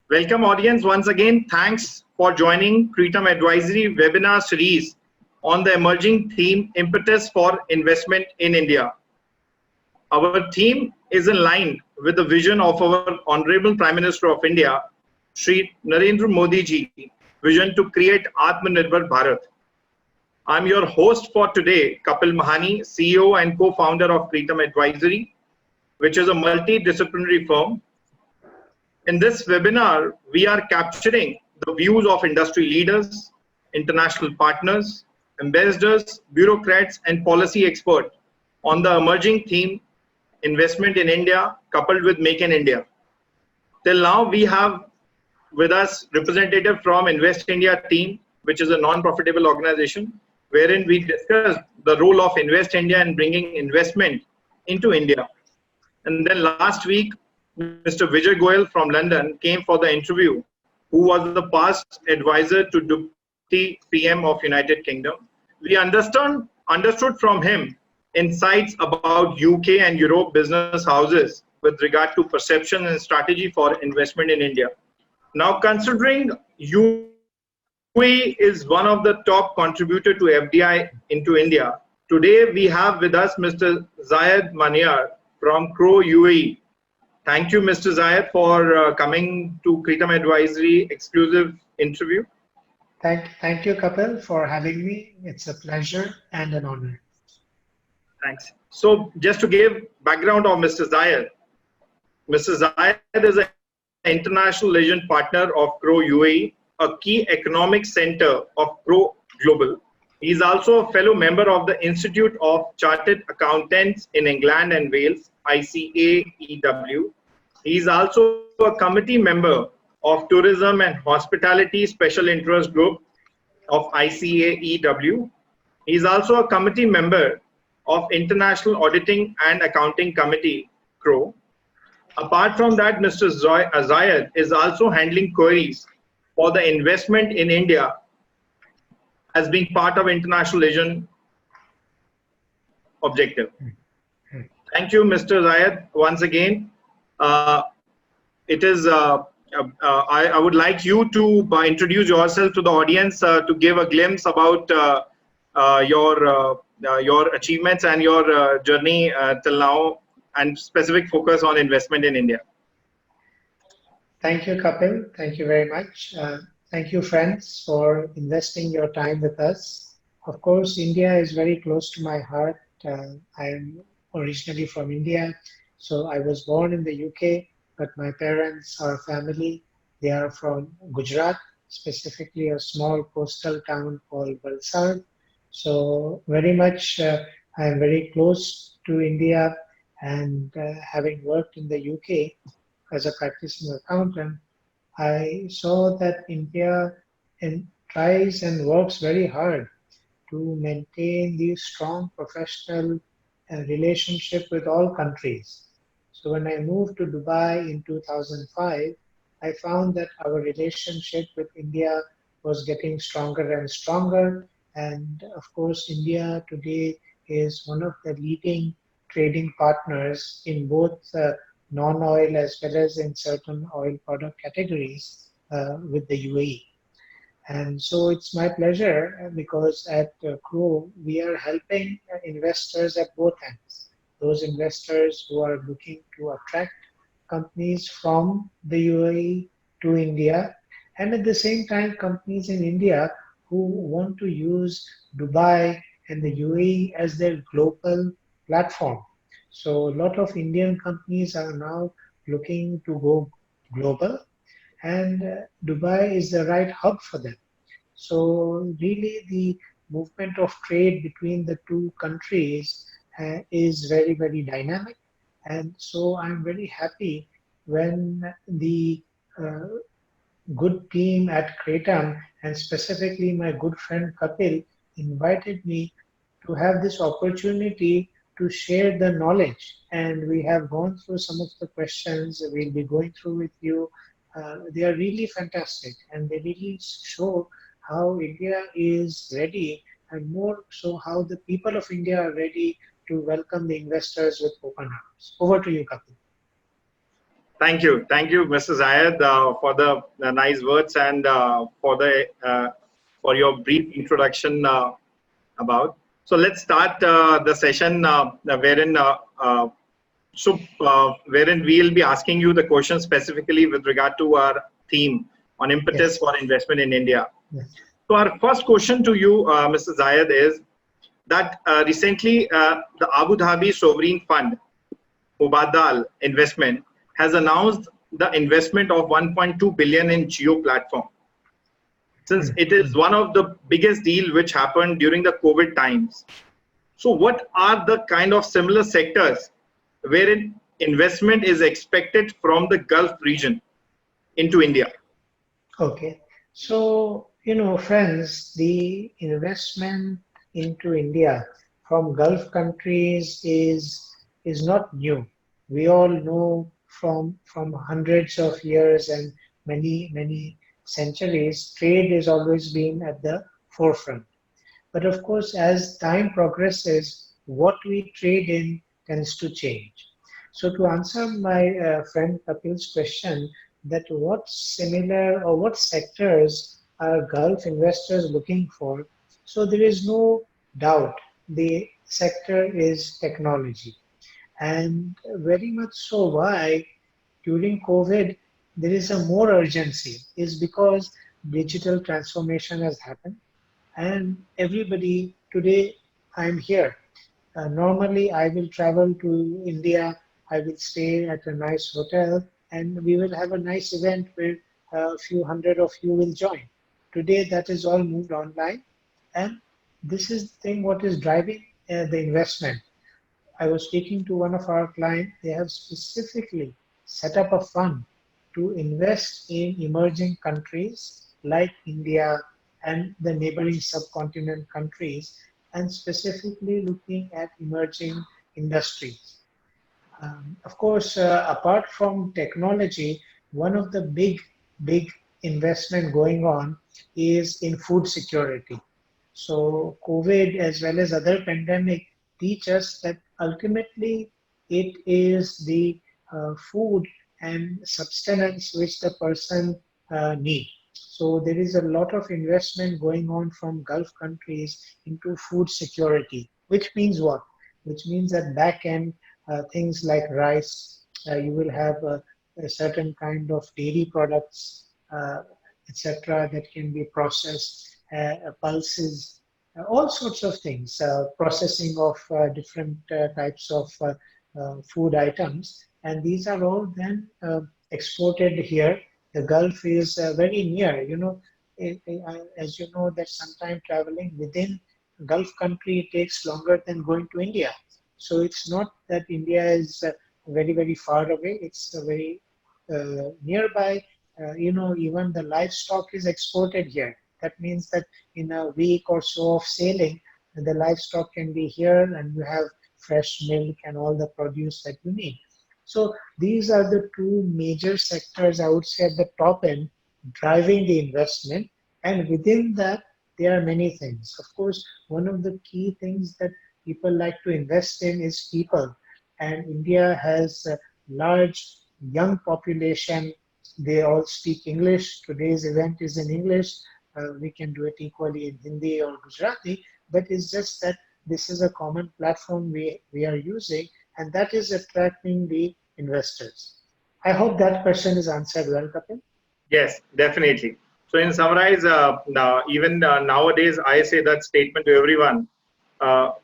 Welcome audience once again. Thanks for joining Cretum Advisory webinar series on the emerging theme Impetus for Investment in India. Our theme is in line with the vision of our Honorable Prime Minister of India, Shri Narendra Modi ji, vision to create Atmanirbhar Bharat. I'm your host for today, Kapil Mahani, CEO and co-founder of Cretum Advisory, which is a multidisciplinary firm. In this webinar, we are capturing the views of industry leaders, international partners, ambassadors, bureaucrats, and policy experts on the emerging theme, investment in India coupled with Make in India. Till now, we have with us representative from Invest India team, which is a non-profitable organization, wherein we discuss the role of Invest India in bringing investment into India. And then last week, Mr. Vijay Goyal from London came for the interview, who was the past advisor to Deputy PM of United Kingdom. We understood from him insights about UK and Europe business houses with regard to perception and strategy for investment in India. Now, considering UAE is one of the top contributor to FDI into India, today we have with us Mr. Zayd Maniar from Crowe UAE. Thank you, Mr. Zayd, for coming to Cretum Advisory exclusive interview. Thank you, Kapil, for having me. It's a pleasure and an honor. Thanks. So, just to give background of Mr. Zayd is an international legend partner of Crowe UAE, a key economic center of Crowe Global. He is also a fellow member of the Institute of Chartered Accountants in England and Wales, ICAEW. He is also a committee member of Tourism and Hospitality Special Interest Group of ICAEW. He is also a committee member of International Auditing and Accounting Committee, Crowe. Apart from that, Mr. Zayd is also handling queries for the investment in India as being part of International Legend objective. Thank you, Mr. Zayd, once again. I would like you to introduce yourself to the audience to give a glimpse about your achievements and your journey till now, and specific focus on investment in India. Thank you, Kapil. Thank you very much. Thank you, friends, for investing your time with us. Of course, India is very close to my heart. I am originally from India. So I was born in the UK, but my parents, our family, they are from Gujarat, specifically a small coastal town called Valsad. So very much I am very close to India, and having worked in the UK as a practicing accountant, I saw that India tries and works very hard to maintain the strong professional relationship with all countries. So when I moved to Dubai in 2005, I found that our relationship with India was getting stronger and stronger. And of course, India today is one of the leading trading partners in both non-oil as well as in certain oil product categories with the UAE. And so it's my pleasure because at Crowe, we are helping investors at both ends. Those investors who are looking to attract companies from the UAE to India, and at the same time, companies in India who want to use Dubai and the UAE as their global platform. So a lot of Indian companies are now looking to go global, and Dubai is the right hub for them. So really the movement of trade between the two countries is very, very dynamic. And so I'm very happy when the good team at Cretum, and specifically my good friend Kapil, invited me to have this opportunity to share the knowledge. And we have gone through some of the questions we'll be going through with you. They are really fantastic, and they really show how India is ready, and more so how the people of India are ready to welcome the investors with open arms. Over to you, Kapil. Thank you, Mr. Zayed, for the nice words and for your brief introduction about. So let's start the session wherein we will be asking you the question specifically with regard to our theme on impetus Yes. for investment in India. Yes. So our first question to you, Mr. Zayed, is that recently the Abu Dhabi Sovereign Fund, Mubadal Investment, has announced the investment of 1.2 billion in Jio Platform. Since it is one of the biggest deal which happened during the COVID times. So what are the kind of similar sectors wherein investment is expected from the Gulf region into India? Okay. So, friends, the investment into India from Gulf countries is not new. We all know from hundreds of years and many centuries, trade has always been at the forefront. But of course, as time progresses, what we trade in tends to change. So to answer my friend Kapil's question, that what similar or what sectors are Gulf investors looking for? So there is no doubt the sector is technology. And very much so why during COVID there is a more urgency is because digital transformation has happened and everybody today I'm here. Normally I will travel to India, I will stay at a nice hotel and we will have a nice event where a few hundred of you will join. Today that is all moved online and this is the thing what is driving the investment. I was speaking to one of our clients, they have specifically set up a fund to invest in emerging countries like India and the neighboring subcontinent countries, and specifically looking at emerging industries. Of course, apart from technology, one of the big investment going on is in food security. So COVID as well as other pandemic teach us that ultimately it is the food and sustenance which the person need. So there is a lot of investment going on from Gulf countries into food security, which means what? Which means that back end things like rice, you will have a certain kind of dairy products, etc., that can be processed, pulses, all sorts of things, processing of different types of food items, and these are all then exported here. The Gulf is very near, as you know that sometime traveling within Gulf country takes longer than going to India. So it's not that India is very far away, it's very nearby. Even the livestock is exported here. That means that in a week or so of sailing, the livestock can be here and you have fresh milk and all the produce that you need. So these are the two major sectors I would say at the top end driving the investment. And within that, there are many things. Of course, one of the key things that people like to invest in is people. And India has a large young population. They all speak English. Today's event is in English. We can do it equally in Hindi or Gujarati, but it's just that this is a common platform we are using, and that is attracting the investors. I hope that question is answered well, Kapil. Yes, definitely. So in summarize, now, even nowadays, I say that statement to everyone,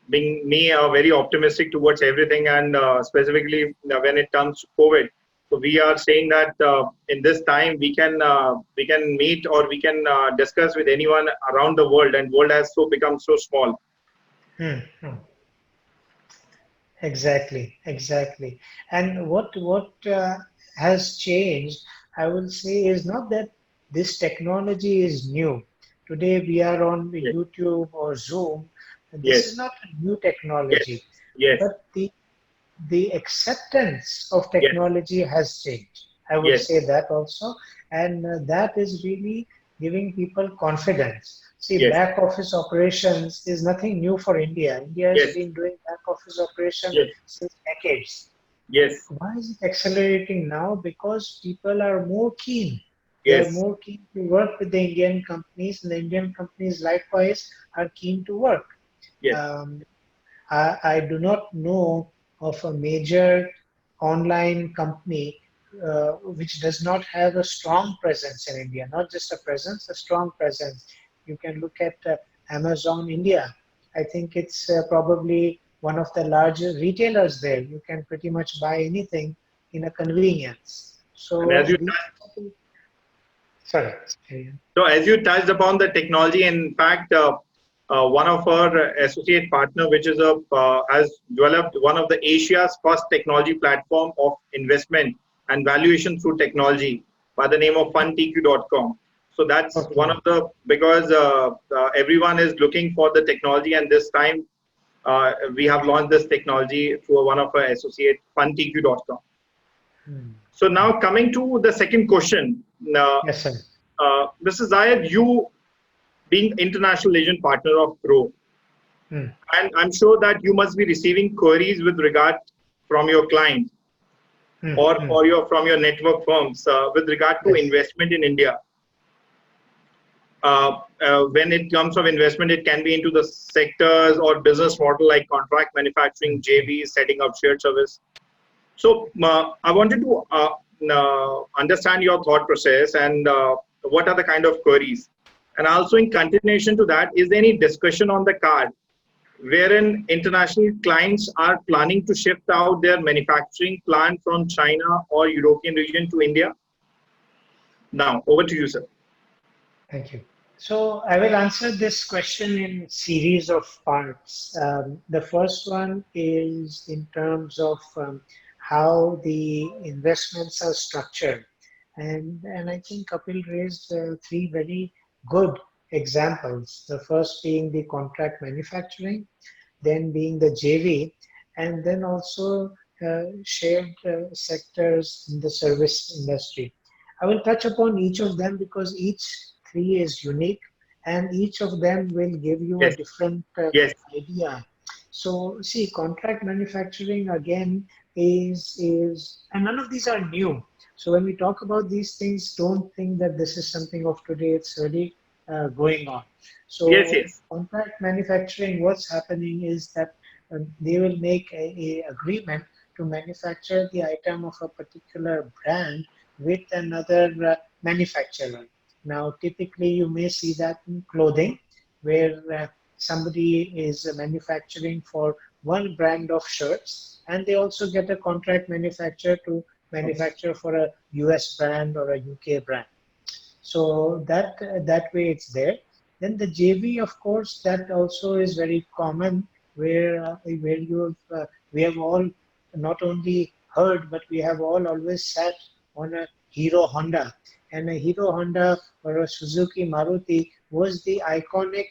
being me very optimistic towards everything, and specifically when it comes to COVID. So we are saying that in this time we can meet or we can discuss with anyone around the world, and world has so become so small. Exactly. And what has changed, I will say, is not that this technology is new. Today we are on Yes, YouTube or Zoom. This is yes, not a new yes, technology, yes, but the acceptance of yes, technology has changed. I would yes, say that also, and that is really giving people confidence. See, yes, back office operations is nothing new for India. India has yes, been doing back office operation yes, since decades. Yes. Why is it accelerating now? Because people are more keen. They are Yes. more keen to work with the Indian companies, and the Indian companies likewise are keen to work. Yes. Um, I do not know of a major online company which does not have a strong presence in India, not just a presence, a strong presence. You can look at Amazon India. I think it's probably one of the largest retailers there. You can pretty much buy anything in a convenience. And as So you these, sorry. So as you touched upon the technology, in fact, one of our associate partner, which is has developed one of the Asia's first technology platform of investment and valuation through technology by the name of fundtq.com. So that's one Okay. of the, because everyone is looking for the technology, and this time we have launched this technology through one of our associate fundtq.com. Hmm. So now coming to the second question, Yes, sir. Mr. Zayed, you being international agent partner of Crowe, Hmm. and I'm sure that you must be receiving queries with regard from your client Hmm. Hmm. or your from your network firms with regard to Yes. investment in India. When it comes of investment, it can be into the sectors or business model like contract manufacturing, JVs, setting up shared service. So I wanted to understand your thought process and what are the kind of queries. And also in continuation to that, is there any discussion on the card wherein international clients are planning to shift out their manufacturing plant from China or European region to India? Now, over to you, sir. Thank you. So I will answer this question in series of parts. The first one is in terms of how the investments are structured. And I think Kapil raised three very good examples. The first being the contract manufacturing, then being the JV, and then also shared sectors in the service industry. I will touch upon each of them because each three is unique and each of them will give you a Yes, different yes, idea. So see, contract manufacturing again is and none of these are new. So when we talk about these things, don't think that this is something of today. It's already going on. yes, So yes, contract manufacturing, what's happening is that they will make a agreement to manufacture the item of a particular brand with another manufacturer. Now, typically, you may see that in clothing, where somebody is manufacturing for one brand of shirts, and they also get a contract manufacturer to manufacture for a US brand or a UK brand. So that way it's there. Then the JV, of course, that also is very common, where we have all not only heard, but we have all always sat on a Hero Honda, and a Hero Honda or a Suzuki Maruti was the iconic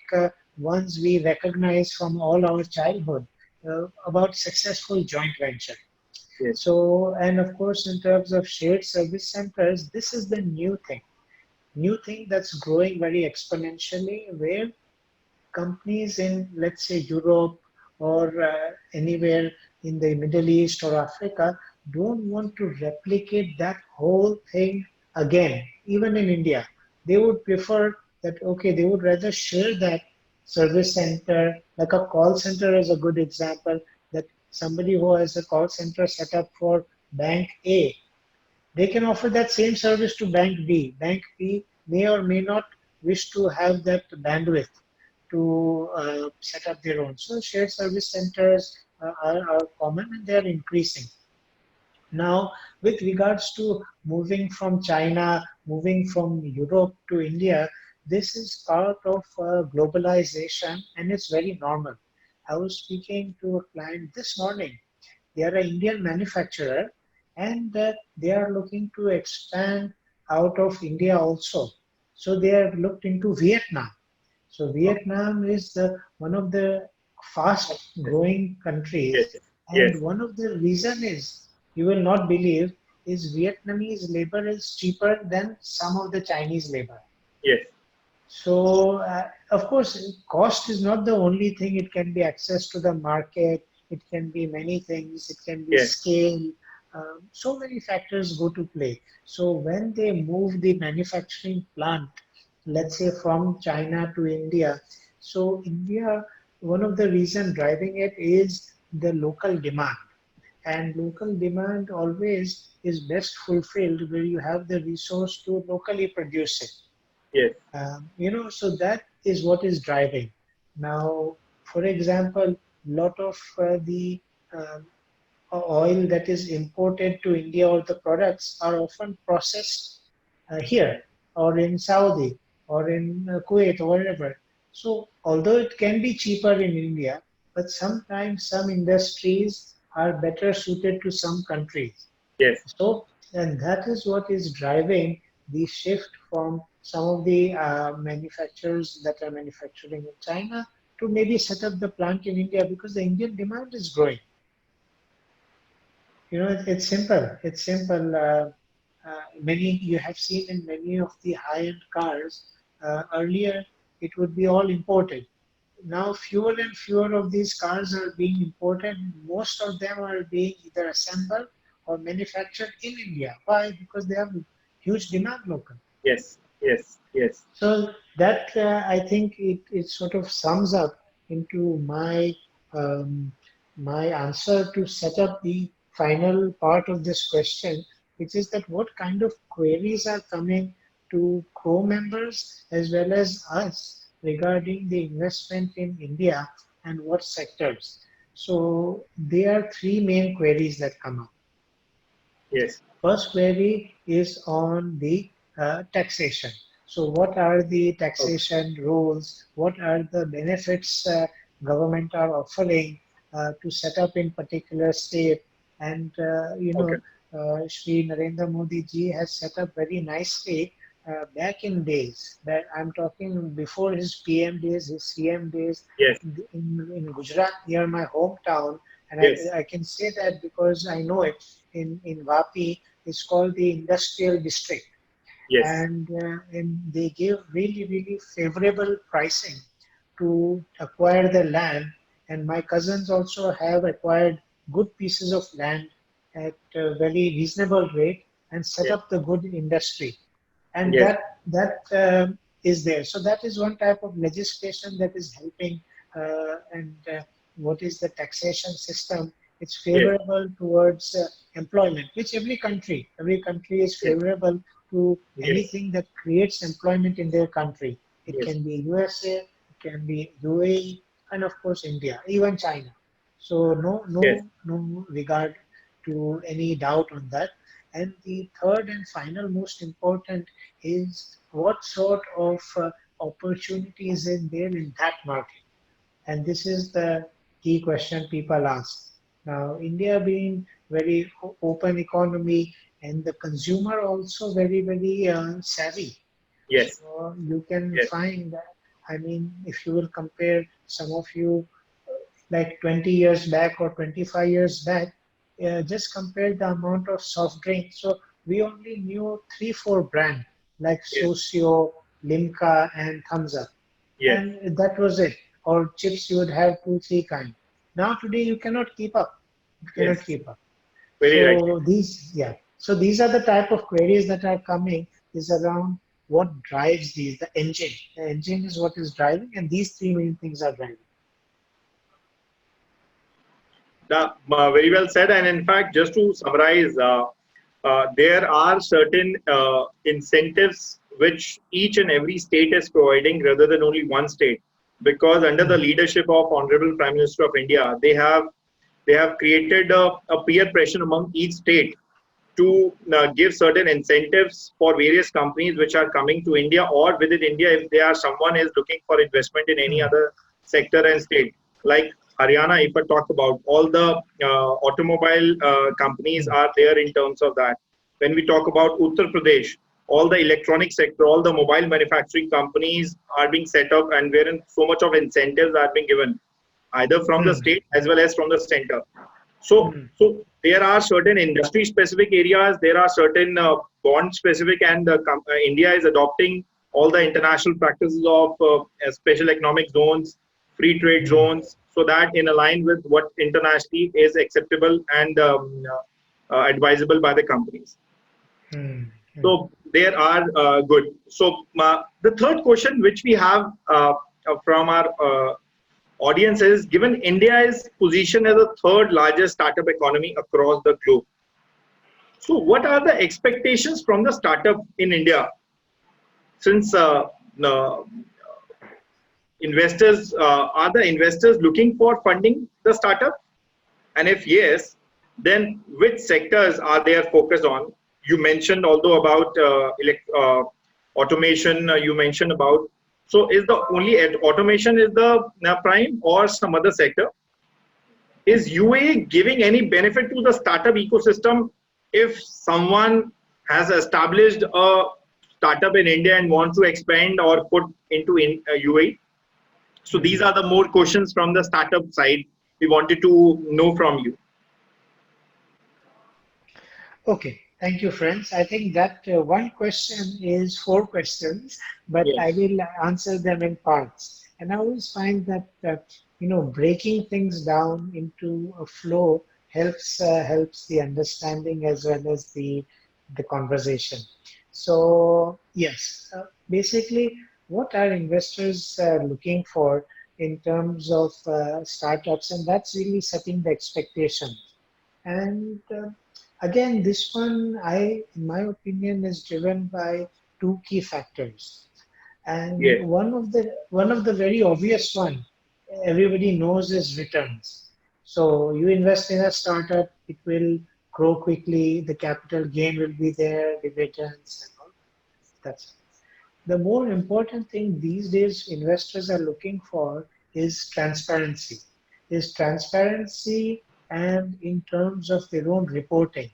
ones we recognize from all our childhood about successful joint venture. yes, So, and of course, in terms of shared service centers, this is the new thing that's growing very exponentially, where companies in, let's say, Europe or anywhere in the Middle East or Africa don't want to replicate that whole thing again. Even in India, they would prefer that, okay, they would rather share that service center, like a call center is a good example, that somebody who has a call center set up for bank A, they can offer that same service to Bank B. Bank B may or may not wish to have that bandwidth to set up their own. So shared service centers are common and they are increasing. Now, with regards to moving from China, moving from Europe to India, this is part of globalization and it's very normal. I was speaking to a client this morning. They are an Indian manufacturer and they are looking to expand out of India also. So they have looked into Vietnam. So Vietnam is one of the fast growing yes, countries, yes, and one of the reason is, you will not believe, is Vietnamese labor is cheaper than some of the Chinese labor. yes, So, of course, cost is not the only thing. It can be access to the market. It can be many things. It can be yes, scale. so many factors go to play. So when they move the manufacturing plant, let's say from China to India, so India, one of the reasons driving it is the local demand. And local demand always is best fulfilled where you have the resource to locally produce it. Yes. So that is what is driving. Now, for example, lot of the um, oil that is imported to India or the products are often processed here or in Saudi or in Kuwait or wherever. So although it can be cheaper in India, but sometimes some industries are better suited to some countries. Yes. So, and that is what is driving the shift from some of the manufacturers that are manufacturing in China to maybe set up the plant in India because the Indian demand is growing. It's simple. It's simple. Many you have seen in many of the high-end cars. Earlier, it would be all imported. Now, fewer and fewer of these cars are being imported. Most of them are being either assembled or manufactured in India. Why? Because they have huge demand local. Yes. Yes. Yes. So that I think it sort of sums up into um, my answer to set up the final part of this question, which is that what kind of queries are coming to Crowe members as well as us regarding the investment in India and what sectors. So there are three main queries that come up. Yes. First query is on the taxation. So what are the Okay. taxation rules? What are the benefits government are offering to set up in particular state? And Okay. Shri Narendra Modi ji has set up very nicely back in days. That I'm talking before his PM days, his CM days Yes. in Gujarat near my hometown. And Yes. I can say that because I know it in Vapi. It's called the industrial district, Yes. and they give really really favorable pricing to acquire the land. And my cousins also have acquired good pieces of land at a very reasonable rate and set Yes. up the good industry. And Yes. that is there. So that is one type of legislation that is helping. And what is the taxation system? It's Yes. favorable towards employment, which every country is Yes. favorable to Yes. anything that creates employment in their country. It Yes. can be USA, it can be UAE, and of course India, even China. So no, Yes. no, no regard to any doubt on that. And the third and final most important is what sort of opportunities is there in that market. And this is the key question people ask. Now, India being very open economy and the consumer also very, very savvy. Yes. So you can Yes. find that, I mean, if you will compare some of you like 20 years back or 25 years back, just compare the amount of soft drinks. So we only knew three, four brands like Yes. Socio, Limca, and Thumbs Up, Yes. and that was it. Or chips, you would have two, three kinds. Now today you cannot keep up. You cannot Yes. keep up. Very right. So yeah. So these are the type of queries that are coming is around what drives these, the engine. The engine is what is driving, and these three main things are driving. Very well said. And in fact, just to summarize, there are certain incentives which each and every state is providing rather than only one state. Because under the leadership of Honorable Prime Minister of India, they have created a peer pressure among each state to give certain incentives for various companies which are coming to India or within India if they are someone is looking for investment in any Mm, other sector and state. Like Haryana, if I talk about all the automobile companies mm, are there in terms of that. When we talk about Uttar Pradesh, all the electronic sector, all the mobile manufacturing companies are being set up and wherein so much of incentives are being given either from the mm, state as well as from the center. So there are certain industry specific areas, there are certain bond specific, and India is adopting all the international practices of special economic zones, free trade mm, zones, so that in align with what internationally is acceptable and advisable by the companies. Hmm. So there are good. So the third question which we have from our audience is, given India's position as the third largest startup economy across the globe, so what are the expectations from the startup in India? Since investors are the investors looking for funding the startup, and if yes, then which sectors are they focused on? You mentioned although about automation. You mentioned about, so is the only automation is the prime or some other sector? Is UAE giving any benefit to the startup ecosystem if someone has established a startup in India and wants to expand or put into UAE? So these are the more questions from the startup side we wanted to know from you. Okay, thank you, friends. I think that one question is four questions, but I Yes. will answer them in parts. And I always find that breaking things down into a flow helps the understanding as well as the conversation. So yes, basically, what are investors looking for in terms of startups, and that's really setting the expectations. And again, this one, in my opinion, is driven by two key factors. And Yes. one of the very obvious one everybody knows is returns. So you invest in a startup, it will grow quickly, the capital gain will be there, dividends and all. That's the more important thing these days investors are looking for is transparency. Is transparency and in terms of their own reporting,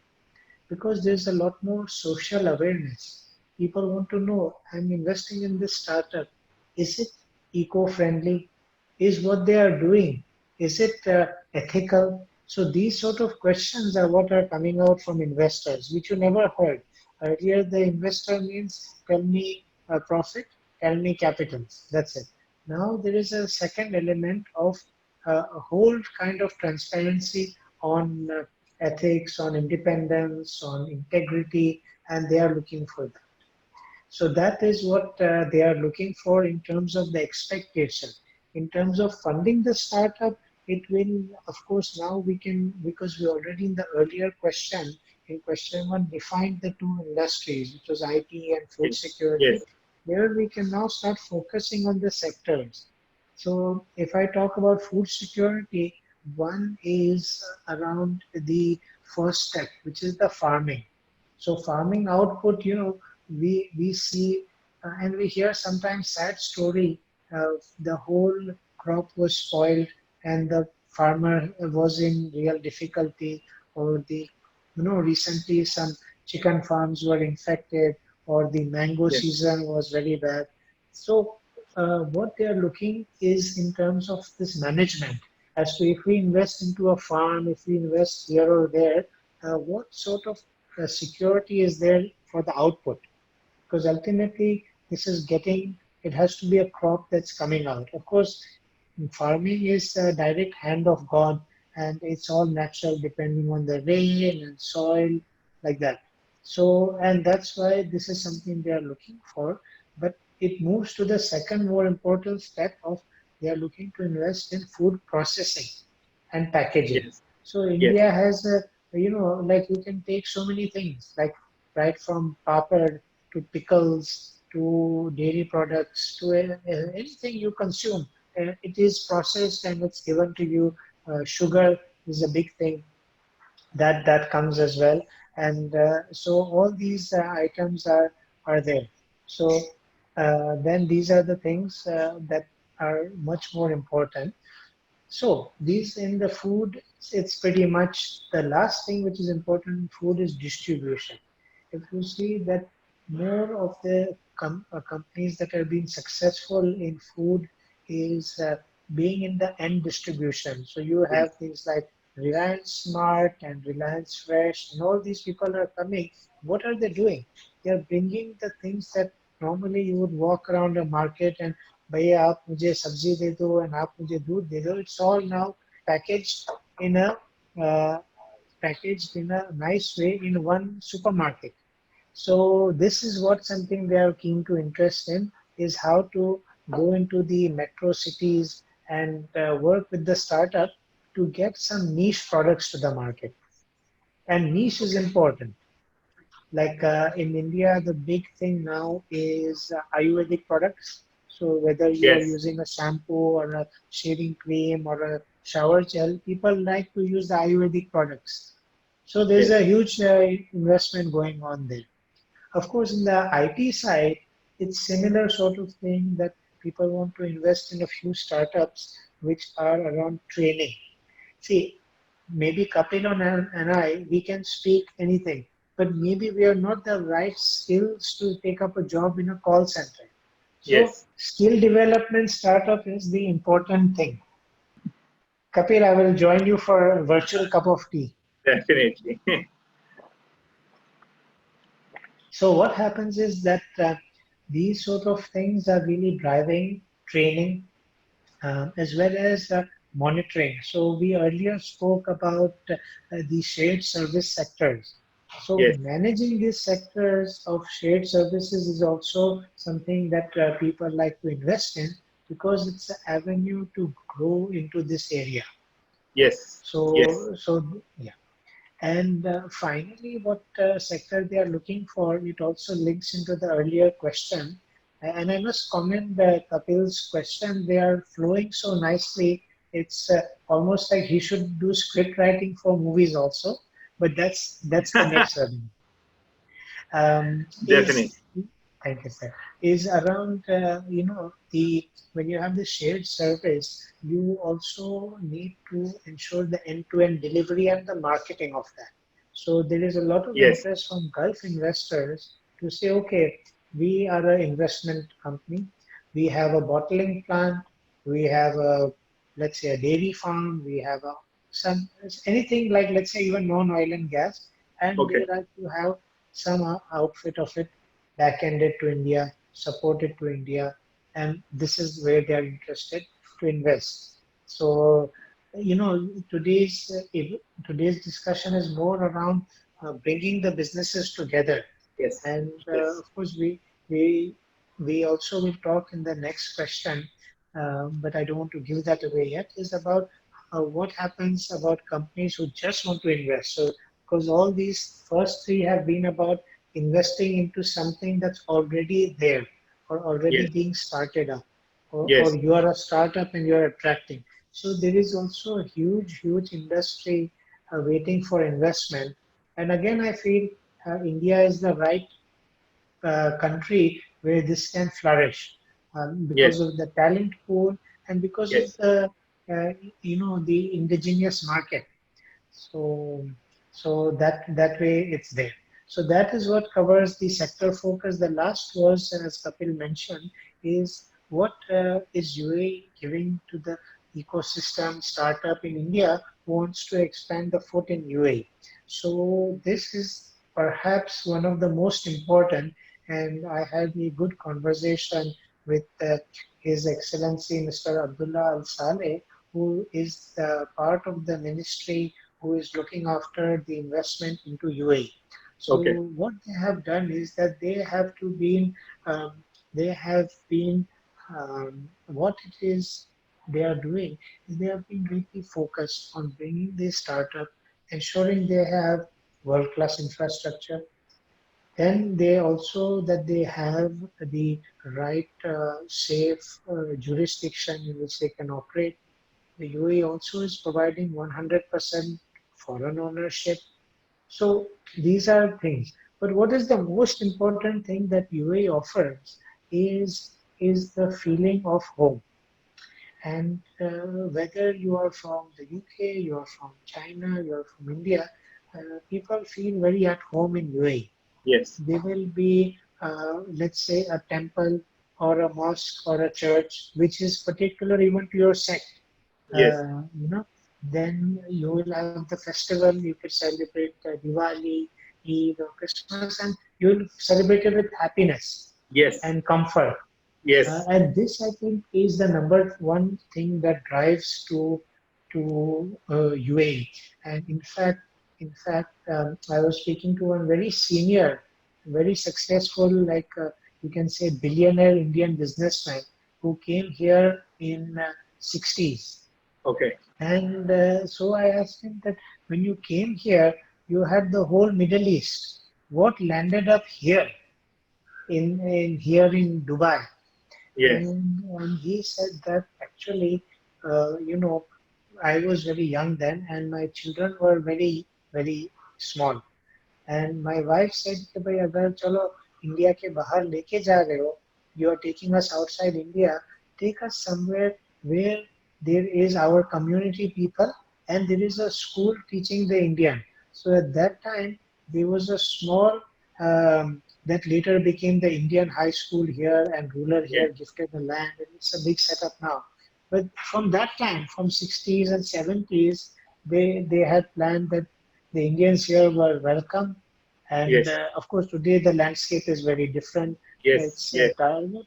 because there's a lot more social awareness. People want to know, I'm investing in this startup. Is it eco-friendly? Is what they are doing, is it ethical? So these sort of questions are what are coming out from investors, which you never heard. Earlier, the investor means tell me a profit, tell me capitals. That's it. Now there is a second element of a whole kind of transparency on ethics, on independence, on integrity, and they are looking for that. So that is what they are looking for in terms of the expectation. In terms of funding the startup, it will, of course, now we can, because we already in the earlier question, in question one, defined the two industries, which was IT and food security. Yes. There we can now start focusing on the sectors. So if I talk about food security, one is around the first step, which is the farming. So farming output, we see and we hear sometimes sad story. The whole crop was spoiled, and the farmer was in real difficulty, or recently some chicken farms were infected, or the mango Yes. season was very bad. So what they are looking is in terms of this management, as to if we invest into a farm, if we invest here or there, what sort of security is there for the output? Because ultimately this is it has to be a crop that's coming out. Of course, farming is a direct hand of God, and it's all natural depending on the rain and soil, like that. So, and that's why this is something they are looking for. But it moves to the second more important step of they are looking to invest in food processing and packaging. Yes. So Yes. India has like you can take so many things, like right from papad to pickles to dairy products to anything you consume. It is processed and it's given to you. Sugar is a big thing that comes as well, and so all these items are there. So then these are the things that are much more important. So these in the food, it's pretty much the last thing which is important in food is distribution. If you see that more of the companies that are being successful in food is being in the end distribution. So you have things like Reliance Smart and Reliance Fresh, and all these people are coming. What are they doing? They are bringing the things that normally you would walk around a market and भैया आप मुझे सब्जी दे दो and आप मुझे दूध दे दो. It's all now packaged in a packaged in a nice way in one supermarket. So this is what something they are keen to interest in, is how to go into the metro cities and work with the startup to get some niche products to the market. And niche is important. Like in India, the big thing now is Ayurvedic products. So whether you are Yes. using a shampoo or a shaving cream or a shower gel, people like to use the Ayurvedic products. So there's a Yes. huge investment going on there. Of course, in the IT side, it's similar sort of thing that people want to invest in a few startups which are around training. See, maybe Kapil and I, we can speak anything, but maybe we are not the right skills to take up a job in a call center. So Yes. skill development startup is the important thing. Kapil, I will join you for a virtual cup of tea. Definitely. So what happens is that these sort of things are really driving training as well as monitoring. So we earlier spoke about the shared service sectors. So Yes. managing these sectors of shared services is also something that people like to invest in because it's an avenue to grow into this area. Yes. Yes. So yeah. And finally, what sector they are looking for, it also links into the earlier question. And I must comment Kapil's question. They are flowing so nicely. It's almost like he should do script writing for movies also. But that's the next level. Definitely. Is thank you, sir. Is around the when you have the shared service, you also need to ensure the end-to-end delivery and the marketing of that. So there is a lot of Yes. interest from Gulf investors to say, okay, we are an investment company, we have a bottling plant, we have a, let's say, a dairy farm, we have a some anything like, let's say, even non-oil and gas, and Okay. they like to have some outfit of it back-ended to India, supported to India, and this is where they are interested to invest. So, today's discussion is more around bringing the businesses together, Yes. and Yes. of course we we also will talk in the next question, but I don't want to give that away yet. Is about what happens about companies who just want to invest. So because all these first three have been about investing into something that's already there or already Yes. being started up, or Yes. you are a startup and you're attracting. So there is also a huge industry waiting for investment. And again, I feel India is the right country where this can flourish because Yes. of the talent pool and because of Yes. the the indigenous market. So that way it's there. So that is what covers the sector focus. The last was, as Kapil mentioned, is what is UAE giving to the ecosystem startup in India who wants to expand the foot in UAE. So this is perhaps one of the most important, and I had a good conversation with His Excellency Mr. Abdullah Al Saleh, who is part of the ministry who is looking after the investment into UAE. So Okay. what they have done is that um, they have been what it is they are doing is they have been really focused on bringing the startup, ensuring they have world-class infrastructure. Then they also that they have the right safe jurisdiction in which they can operate. The UAE also is providing 100% foreign ownership. So these are things. But what is the most important thing that UAE offers is the feeling of home. And whether you are from the UK, you are from China, you are from India, people feel very at home in UAE. Yes. There will be, let's say, a temple or a mosque or a church which is particular even to your sect. Yes. Then you will have the festival. You could celebrate Diwali, Eid, or Christmas, and you will celebrate it with happiness Yes. and comfort. Yes. And this, I think, is the number one thing that drives to UAE. And in fact, In fact, I was speaking to one very senior, very successful, like you can say billionaire Indian businessman who came here in 60s. Okay. And so I asked him that when you came here, you had the whole Middle East. What landed up here in Dubai? Yes. And he said that actually, I was very young then, and my children were very, very small. And my wife said कि भाई अगर चलो India के बाहर लेके जा रहे हो, you are taking us outside India, take us somewhere where there is our community people and there is a school teaching the Indian. So at that time there was a small that later became the Indian high school here, and ruler Yes. here gifted the land, and it's a big setup now. But from that time, from 60s and 70s, they had planned that the Indians here were welcome, and Yes. of course today the landscape is very different. Yes. It's Yes.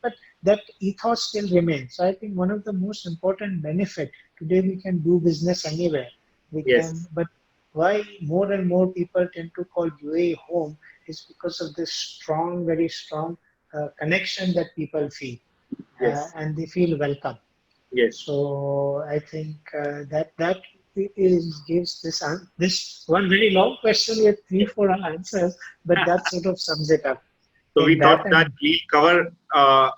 but that ethos still remains. So I think one of the most important benefit today we can do business anywhere. We can, Yes. but why more and more people tend to call UAE home is because of this strong, very strong connection that people feel, Yes. and they feel welcome. Yes. So I think that is gives this one very long question with three four answers, but that sort of sums it up. So we Take that thought that and we'll cover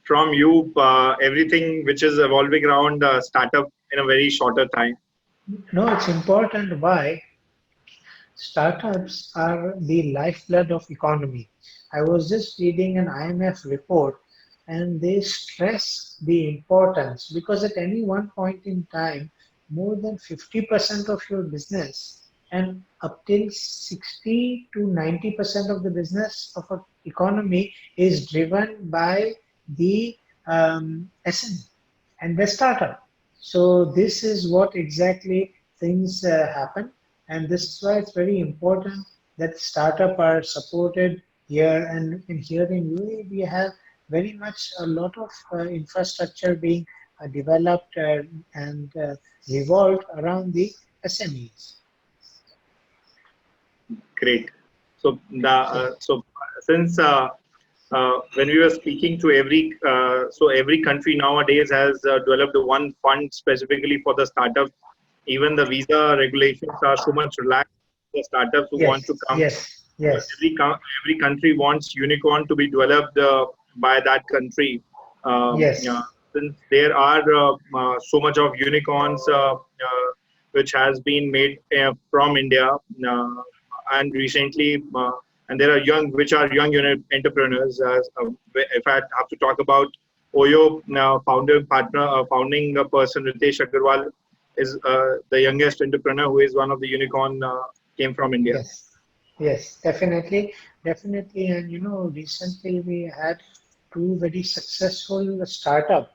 from you everything which is evolving around startup in a very shorter time. no, it's important why startups are the lifeblood of economy. I was just reading an IMF report and they stress the importance because at any one point in time, more than 50% of your business and up till 60 to 90% of the business of an economy is driven by the SME and the startup. So this is what exactly things happen, and this is why it's very important that startup are supported here. And here in UAE, we have very much a lot of infrastructure being developed and revolved around the SMEs. Great. So the So so since when we were speaking to every country nowadays has developed one fund specifically for the startups. Even the visa regulations are so much relaxed for the startups who want to yes, come. yes, yes, Every country wants unicorn to be developed by that country. Yeah, yes, since there are so much of unicorns which has been made from India, and recently, and there are which are young entrepreneurs. If I have to talk about Oyo founding person Ritesh Agarwal is the youngest entrepreneur who is one of the unicorn came from India. yes, yes, definitely, definitely. And recently we had two very successful startup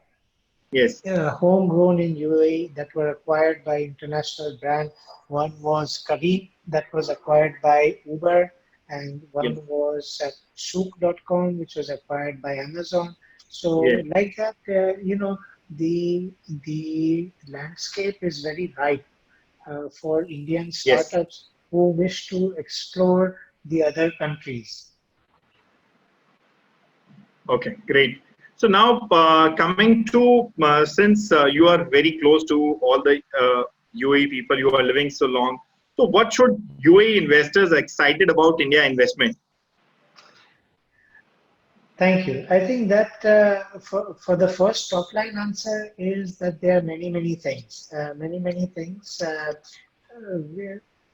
Yes, homegrown in UAE that were acquired by international brand. One was Kareem that was acquired by Uber, and one yes, was Souk.com, which was acquired by Amazon. So yes, like that, the landscape is very ripe for Indian yes. startups who wish to explore the other countries. Okay, great. So now coming to since you are very close to all the UAE people, you are living so long. So what should UAE investors excited about India investment? Thank you. I think that for the first top line answer is that there are many, many things, many things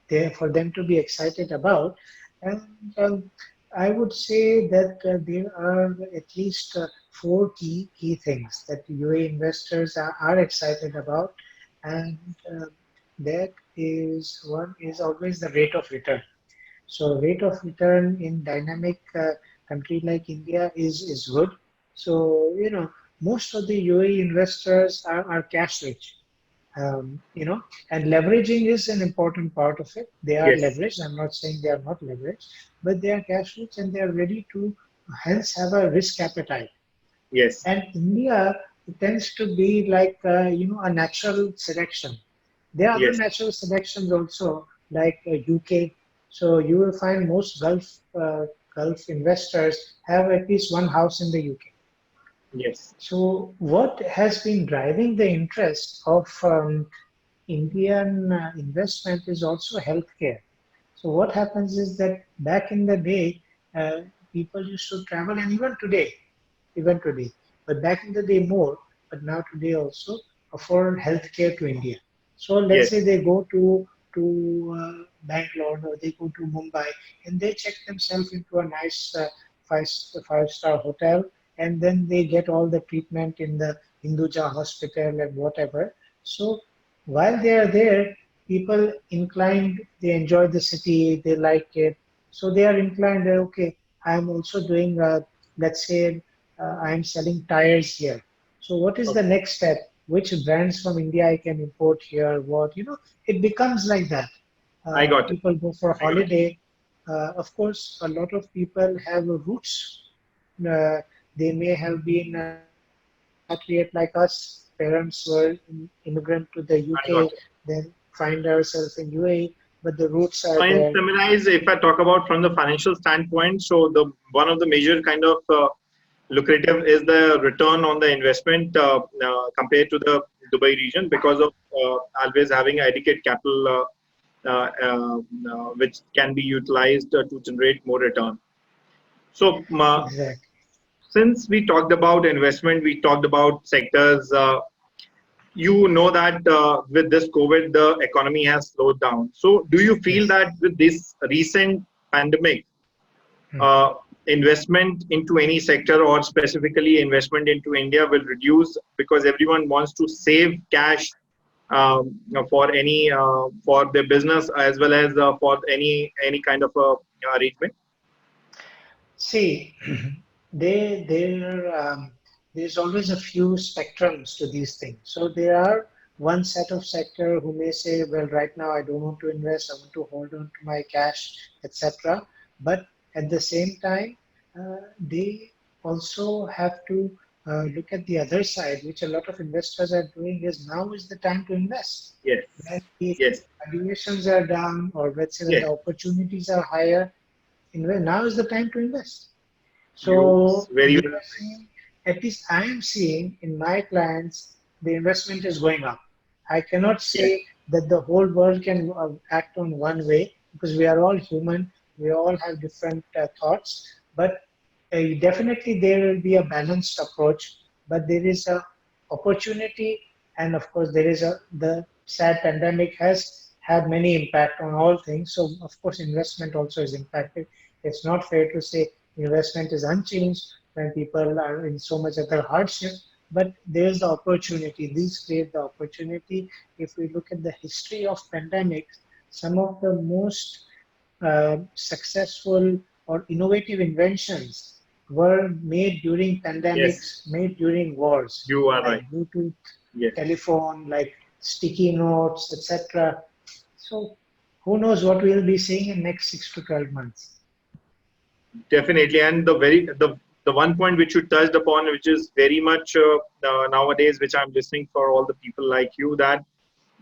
there for them to be excited about. And I would say that there are at least four key things that UAE investors are excited about. And that is one is always the rate of return. So rate of return in dynamic country like India is good. So most of the UAE investors are cash rich. And leveraging is an important part of it. They are Yes, leveraged. I'm not saying they are not leveraged, but they are cash rich and they are ready to hence have a risk appetite. yes, And India tends to be like a natural selection. There are other yes, natural selections also, like UK. So you will find most Gulf investors have at least one house in the UK. Yes. So what has been driving the interest of Indian investment is also healthcare. So what happens is that back in the day, people used to travel, and even today, but back in the day more, but now today also, for healthcare to India. So let's Yes. say they go to Bangalore or they go to Mumbai, and they check themselves into a nice five-star hotel, and then they get all the treatment in the Hinduja hospital and whatever. So while they are there, people inclined, they enjoy the city, they like it, so they are inclined that okay, I am also doing let's say I am selling tires here. So what is the Okay. next step? Which brands from India I can import here? What, it becomes like that. I got it. People go for I got it. holiday. Of course, a lot of people have roots. Uh, they may have been expatriate like us. Parents were immigrant to the I got UK, it. then find ourselves in UAE, but the roots are So in there. summarize, if I talk about from the financial standpoint, so the one of the major kind of lucrative is the return on the investment compared to the Dubai region because of always having adequate capital which can be utilized to generate more return. So Exactly. since we talked about investment, we talked about sectors. You know that with this COVID, the economy has slowed down. So, do you feel Yes. that with this recent pandemic, Hmm. uh, investment into any sector or specifically investment into India will reduce because everyone wants to save cash for any for their business as well as for any kind of arrangement? See, there's always a few spectrums to these things. So there are one set of sector who may say, well, right now I don't want to invest, I want to hold on to my cash, etc. But at the same time, they also have to look at the other side, which a lot of investors are doing is now is the time to invest. Yes, When the yes, valuations are down, or let's say when the yes. opportunities are higher, now is the time to invest. You So very we well. are seeing, at least I am seeing in my clients, the investment is going up. I cannot Yes, say that the whole world can act on one way because we are all human. We all have different thoughts, but definitely there will be a balanced approach. But there is a opportunity, and of course there is the sad pandemic has had many impact on all things. So of course investment also is impacted. It's not fair to say investment is unchanged when people are in so much other hardship, but there's the opportunity. These create the opportunity. If we look at the history of pandemics, some of the most successful or innovative inventions were made during yes, pandemics, made during wars, you are like right. Bluetooth, Yes. telephone, like sticky notes, etc. So who knows what we'll be seeing in next 6 to 12 months. Definitely, and the one point which you touched upon, which is very much nowadays, which I'm listening for all the people like you, that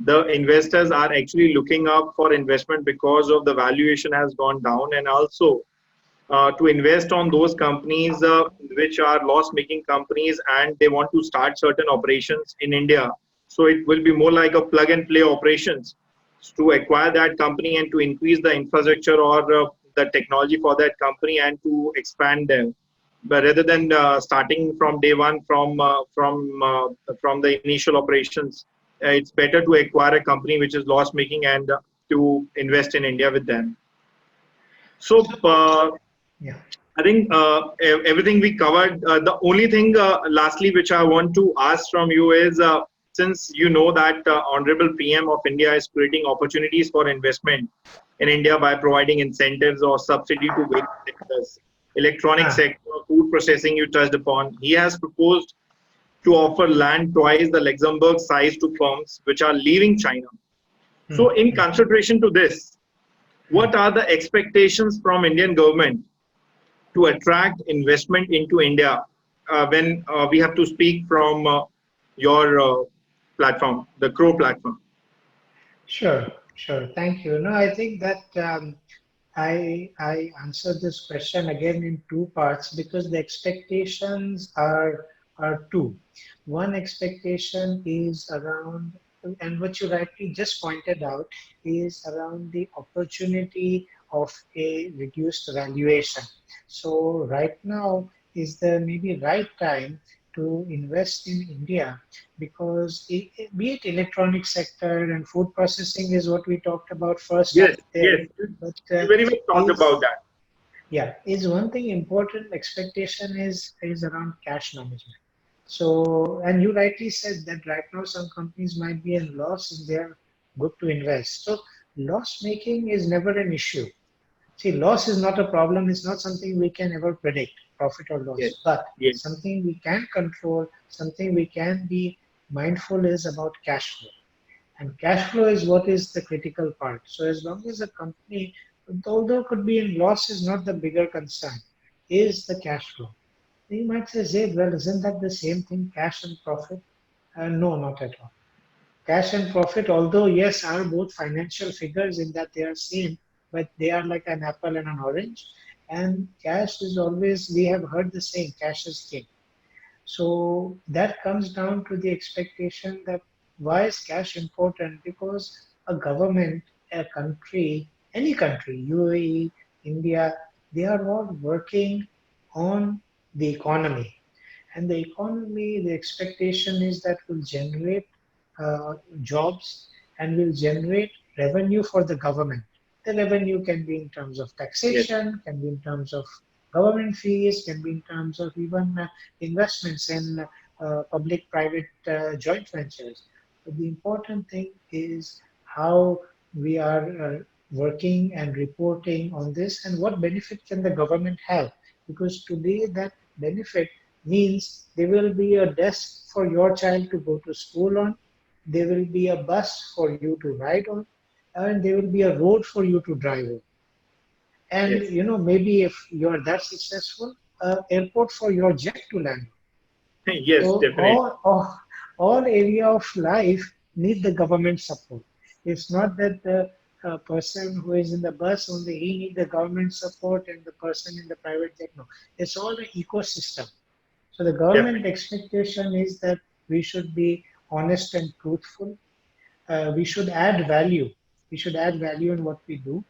the investors are actually looking up for investment because of the valuation has gone down, and also to invest on those companies which are loss-making companies, and they want to start certain operations in India. So it will be more like a plug-and-play operations to acquire that company and to increase the infrastructure or the technology for that company and to expand them. But rather than starting from day one from the initial operations, it's better to acquire a company which is loss-making and to invest in India with them. So Yeah. I think everything we covered. The only thing, lastly, which I want to ask from you is, since you know that Honorable PM of India is creating opportunities for investment in India by providing incentives or subsidy to various sectors, electronic Ah. sector, food processing, you touched upon. He has proposed to offer land twice the Luxembourg size to firms which are leaving China. Hmm. So, in Hmm. consideration to this, Hmm. what are the expectations from Indian government to attract investment into India when we have to speak from your platform, the Crowe platform? Sure. Sure. Thank you. No, I think that I answered this question again in two parts because the expectations are two. One expectation is around, and what you rightly just pointed out is around the opportunity of a reduced valuation. So right now is the maybe right time to invest in India because be it electronic sector and food processing is what we talked about first up Yes, there, yes. but You very much talked about is that. yeah, is one thing important expectation is around cash management. So, and you rightly said that right now some companies might be in loss and they're good to invest. So, loss making is never an issue. See, loss is not a problem. It's not something we can ever predict, profit or Yes, loss. But yes, something we can control, something we can be mindful is about cash flow. And cash flow is what is the critical part. So as long as a company, although could be in loss, is not the bigger concern, is the cash flow. You might say, Zaid, well, isn't that the same thing, cash and profit? No, not at all. Cash and profit, although yes, are both financial figures in that they are same, but they are like an apple and an orange. And cash is always, we have heard the saying, cash is king. So that comes down to the expectation that why is cash important? Because a government, a country, any country, UAE, India, they are all working on the economy. And the economy, the expectation is that will generate jobs and will generate revenue for the government. The revenue can be in terms of yes, taxation, can be in terms of government fees, can be in terms of even investments in public-private joint ventures. But the important thing is how we are working and reporting on this and what benefit can the government have. Because today that benefit means there will be a desk for your child to go to school on, there will be a bus for you to ride on, and there will be a road for you to drive on. And yes, maybe if you're that successful, airport for your jet to land. yes, So definitely. all area of life need the government support. It's not that the person who is in the bus only he need the government support and the person in the private jet no. It's all an ecosystem. So the government Definitely. expectation is that we should be honest and truthful. We should add value. We should add value in what we do,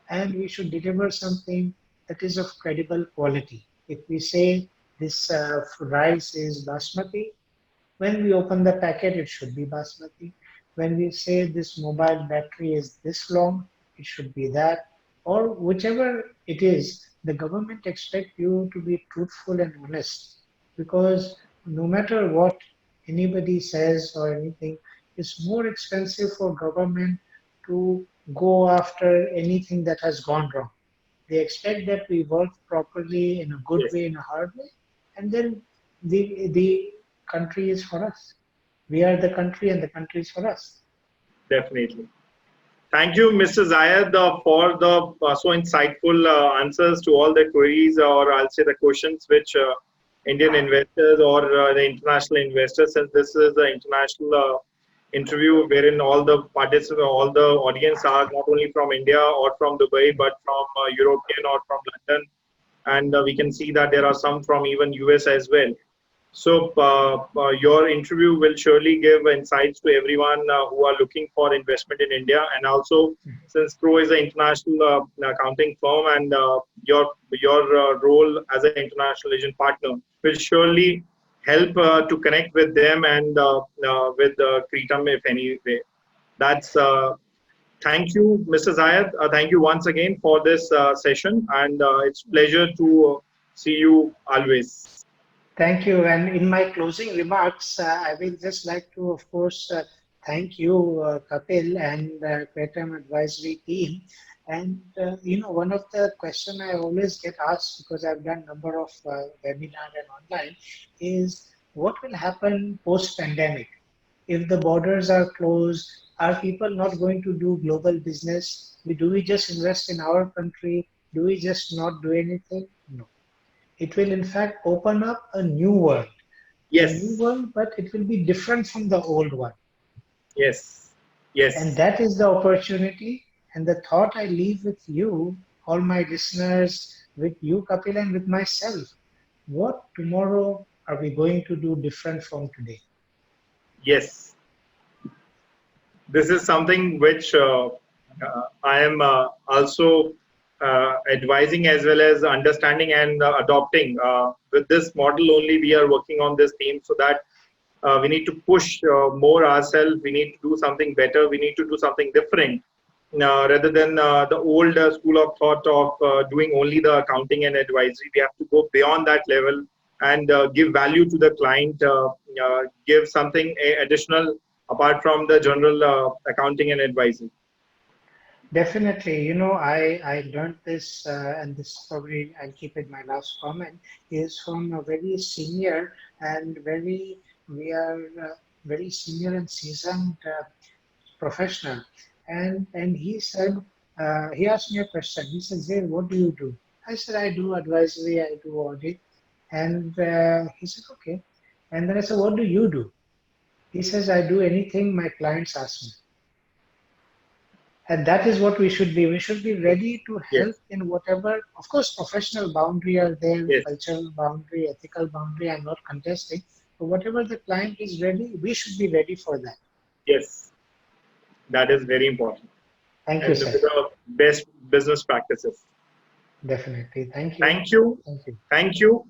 and we should deliver something that is of credible quality. If we say this rice is basmati, when we open the packet, it should be basmati. When we say this mobile battery is this long, it should be that. Or whichever it is, the government expect you to be truthful and honest. Because no matter what anybody says or anything, it's more expensive for government to go after anything that has gone wrong. They expect that we work properly in a good Yes, way, in a hard way, and then the country is for us. We are the country, and the country is for us. definitely. Thank you, Mr. Zayed, for the so insightful answers to all the queries, or I'll say the questions which Indian investors or the international investors, since this is an international interview wherein all the participants, all the audience are not only from India or from Dubai, but from European or from London, and we can see that there are some from even US as well. So your interview will surely give insights to everyone who are looking for investment in India, and also since Crowe is an international accounting firm, and your role as an international agent partner will surely help to connect with them and with Cretum if any way. That's thank you, Mr. Zayed. Thank you once again for this session, and it's pleasure to see you always. Thank you. And in my closing remarks, I will just like to, of course, thank you, Kapil and Cretum Advisory team. And one of the question I always get asked because I've done number of webinar and online is what will happen post pandemic if the borders are closed? Are people not going to do global business? Do we just invest in our country? Do we just not do anything? No, it will in fact open up a new Yes. world, but it will be different from the old one. Yes. And Yes. that is the opportunity and the thought I leave with you, all my listeners, with you, Kapil, and with myself. What tomorrow are we going to do different from today? Yes. This is something which I am also advising as well as understanding and adopting. With this model only, we are working on this theme so that we need to push more ourselves. We need to do something better. We need to do something different rather than the old school of thought of doing only the accounting and advisory. We have to go beyond that level and give value to the client, give something additional apart from the general accounting and advisory. Definitely, I learned this, and this probably I'll keep it my last comment, is from a very senior and we are very senior and seasoned professional. And he said, he asked me a question. He said, Zayd, what do you do? I said, I do advisory, I do audit. And he said, okay. And then I said, what do you do? He says, I do anything my clients ask me. And that is what we should be. We should be ready to Yes, help in whatever, of course, professional boundary are there, yes, cultural boundary, ethical boundary, I'm not contesting. But whatever the client is ready, we should be ready for that. yes. That is very important. Thank you, And with sir. the best business practices. Definitely. Thank you. Thank you. Thank you. Thank you.